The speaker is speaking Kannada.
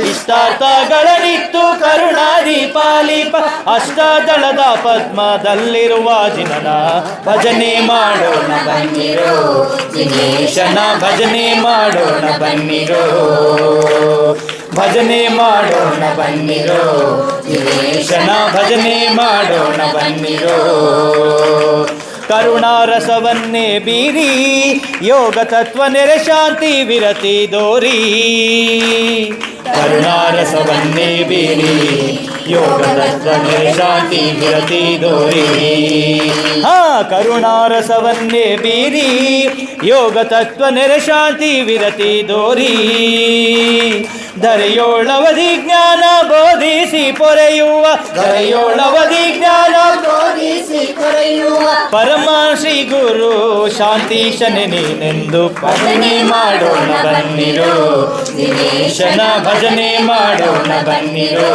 ಇಷ್ಟಾರ್ಥಗಳನಿತ್ತು ಕರುಣಾದೀಪಾಲಿಪ ಅಷ್ಟದಳದ ಪದ್ಮದಲ್ಲಿರುವ ಜಿನನ ಭಜನೆ ಮಾಡೋಣ ಬನ್ನಿರೋ ದಿನೇಶನ ಭಜನೆ ಮಾಡೋಣ ಬನ್ನಿರೋ ಭಜನೆ ಮಾಡೋಣ ಬನ್ನಿರೋ ದಿನೇಶನ ಭಜನೆ ಮಾಡೋಣ ಬನ್ನಿರೋ ಕರುಣಾರಸವನ್ನೇ ಬೀರಿ ಯೋಗ ತತ್ವ ನೆರೆ ಶಾಂತಿ ವಿರತಿ ದೋರಿ ಕರುಣಾರಸವನ್ನೇ ಬೀರಿ ಯೋಗ ತತ್ವ ನೆರೆ ಶಾಂತಿ ವಿರತಿ ದೋರಿ ಕರುಣಾರಸವನ್ನೇ ಬೀರಿ ಯೋಗ ತತ್ವ ನೆರೆ ಶಾಂತಿ ವಿರತಿ ದೋರಿ ಧರೆಯೋಳವಧಿ ಜ್ಞಾನ ಬೋಧಿಸಿ ಪೊರೆಯುವ ಧರೆಯೋಳವಧಿ ಜ್ಞಾನ ಬೋಧಿಸಿ ಪೊರೆಯುವ ಪರಮ ಶ್ರೀ ಗುರು ಶಾಂತೀಶನೆ ನೀನೆಂದು ಭಜನೆ ಮಾಡೋಣ ಬನ್ನಿರೋ ದಿನೇಶನ ಭಜನೆ ಮಾಡೋಣ ಬನ್ನಿರೋ